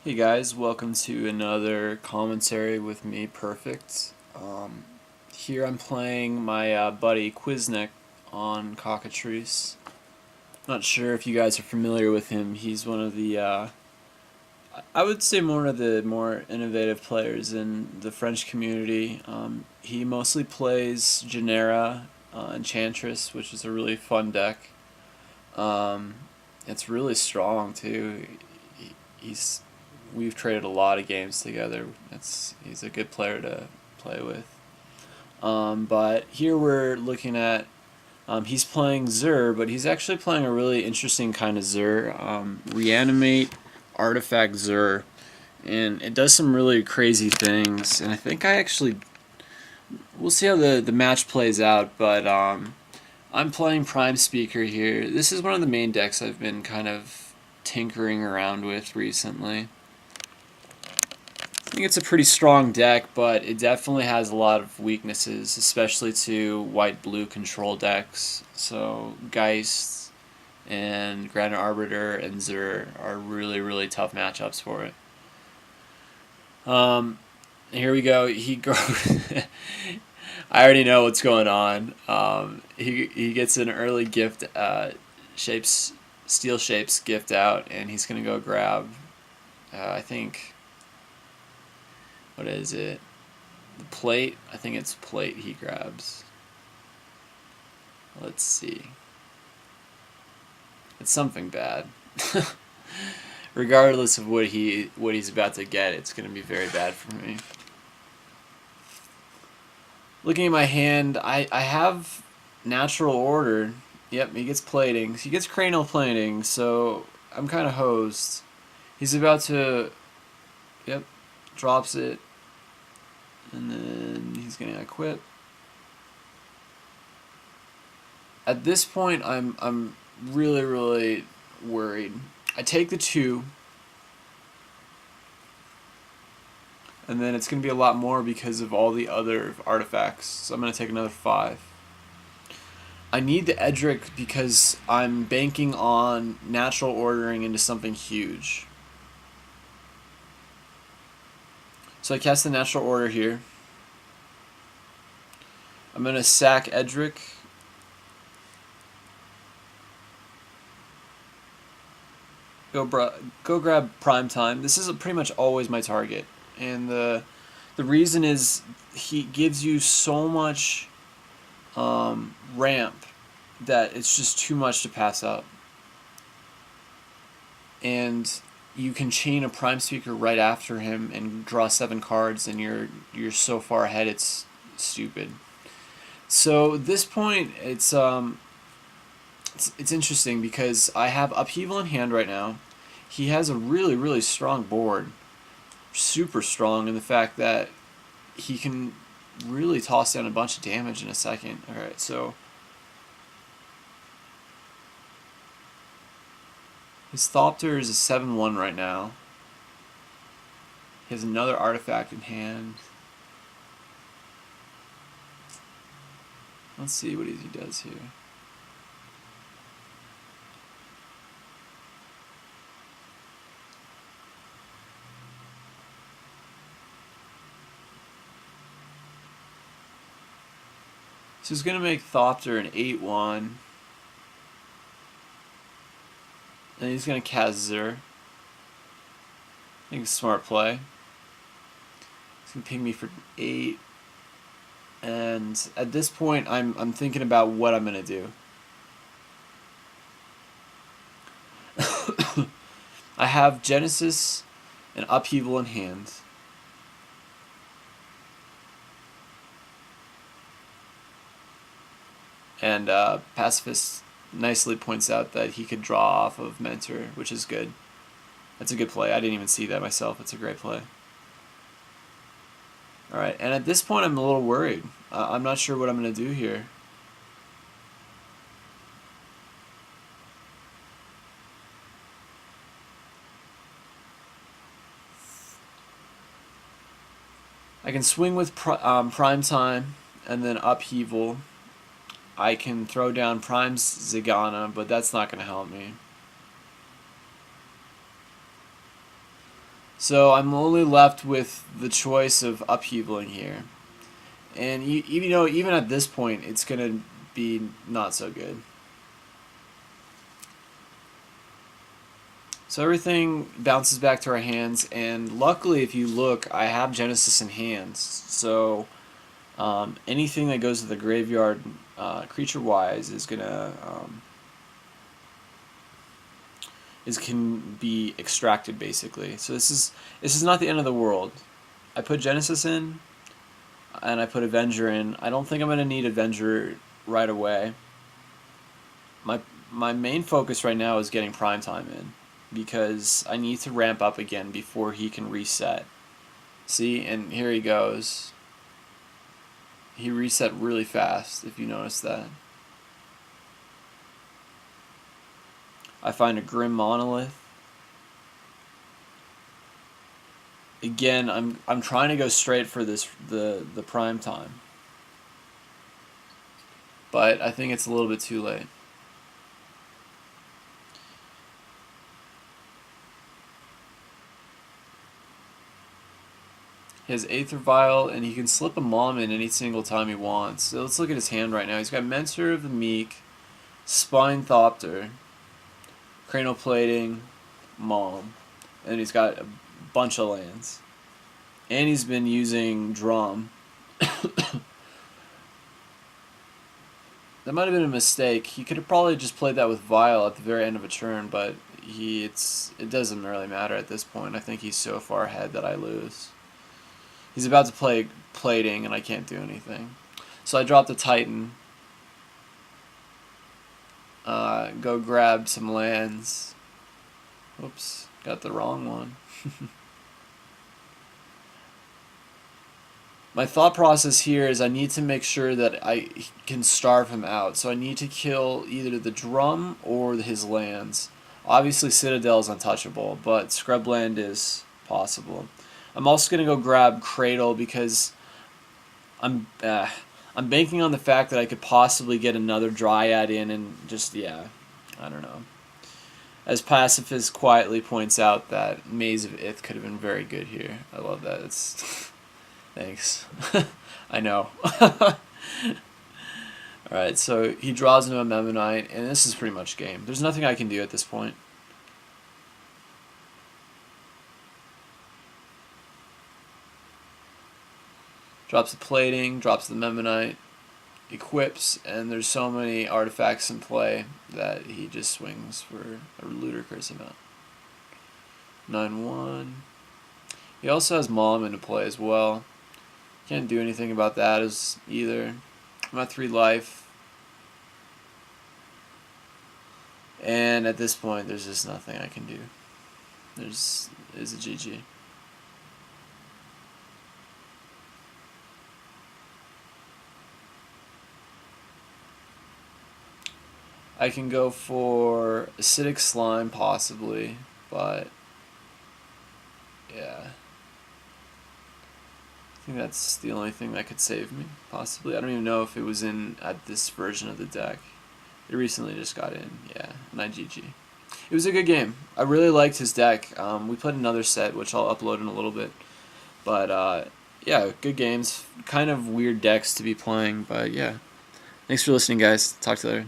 Hey guys, welcome to another commentary with me, Perfect. Here I'm playing my buddy Kwiznek on Cockatrice. Not sure if you guys are familiar with him. He's one of the, I would say, one of the more innovative players in the French community. He mostly plays Genera, Enchantress, which is a really fun deck. Um, it's really strong too. He's we've traded a lot of games together. He's a good player to play with. But here we're looking at he's playing Zur, but he's actually playing a really interesting kind of Zur, Reanimate Artifact Zur, and it does some really crazy things. And I think I actually we'll see how the match plays out, but I'm playing Prime Speaker here. This is one of the main decks I've been kind of tinkering around with recently. I think it's a pretty strong deck, but it definitely has a lot of weaknesses, especially to white-blue control decks. So Geist and Grand Arbiter and Zur are really, really tough matchups for it. Here we go. He goes. I already know what's going on. He gets an early gift, shapes, steel shapes gift out, and he's gonna go grab. I think. What is it? The plate? I think it's plate he grabs. Let's see. It's something bad. Regardless of what he's about to get, it's going to be very bad for me. Looking at my hand, I have natural order. Yep, he gets plating. He gets cranial plating, so I'm kind of hosed. He's about to... Yep, drops it. And then he's going to equip. At this point, I'm really, really worried. I take the 2, and then it's going to be a lot more because of all the other artifacts. So I'm going to take another 5. I need the Edric because I'm banking on natural ordering into something huge. So I cast the natural order here. I'm going to sack Edric. Go grab Prime Time. This is pretty much always my target. And the reason is he gives you so much ramp that it's just too much to pass up. And you can chain a Prime Speaker right after him and draw 7 cards, and you're so far ahead it's stupid. So at this point it's interesting because I have Upheaval in hand right now. He has a really, really strong board. Super strong in the fact that he can really toss down a bunch of damage in a second. Alright, so his Thopter is a 7-1 right now. He has another artifact in hand. Let's see what he does here. So he's going to make Thopter an 8-1. And he's going to cast Zur. I think it's a smart play. He's going to ping me for 8. And at this point, I'm thinking about what I'm going to do. I have Genesis and Upheaval in hand. And Pacifist nicely points out that he could draw off of Mentor, which is good. That's a good play. I didn't even see that myself. It's a great play. Alright, and at this point I'm a little worried. I'm not sure what I'm going to do here. I can swing with Prime Time and then Upheaval. I can throw down Prime's Zagana, but that's not going to help me. So I'm only left with the choice of upheavaling here. And even at this point, it's going to be not so good. So everything bounces back to our hands, and luckily, if you look, I have Genesis in hand. So anything that goes to the graveyard, creature-wise, can be extracted basically. So this is not the end of the world. I put Genesis in, and I put Avenger in. I don't think I'm gonna need Avenger right away. My main focus right now is getting Primetime in, because I need to ramp up again before he can reset. See, and here he goes. He reset really fast, if you notice that. I find a Grim Monolith. Again, I'm trying to go straight for the prime time, but I think it's a little bit too late. He has Aether Vial, and he can slip a Mom in any single time he wants. So let's look at his hand right now. He's got Mentor of the Meek, Spine Thopter, Cranial Plating, Mom, and he's got a bunch of lands. And he's been using Drum. That might have been a mistake. He could have probably just played that with Vial at the very end of a turn, but it doesn't really matter at this point. I think he's so far ahead that I lose. He's about to play Plating, and I can't do anything. So I drop the Titan. Go grab some lands. Oops, got the wrong one. My thought process here is I need to make sure that I can starve him out. So I need to kill either the Drum or his lands. Obviously Citadel is untouchable, but Scrubland is possible. I'm also going to go grab Cradle because I'm banking on the fact that I could possibly get another Dryad in, and just, yeah, I don't know. As Pacifist quietly points out, that Maze of Ith could have been very good here. I love that. It's thanks. I know. Alright, so he draws into a Memmonite, and this is pretty much game. There's nothing I can do at this point. Drops the Plating, drops the Memmonite, equips, and there's so many artifacts in play that he just swings for a ludicrous amount. 9-1. He also has Mom into play as well. Can't do anything about that either. I'm at 3 life. And at this point, there's just nothing I can do. There's a GG. I can go for Acidic Slime possibly, but yeah. I think that's the only thing that could save me, possibly. I don't even know if it was in at this version of the deck. It recently just got in, yeah, and I GG. It was a good game. I really liked his deck. We played another set, which I'll upload in a little bit. But yeah, good games. Kind of weird decks to be playing, but yeah. Thanks for listening, guys. Talk to you later.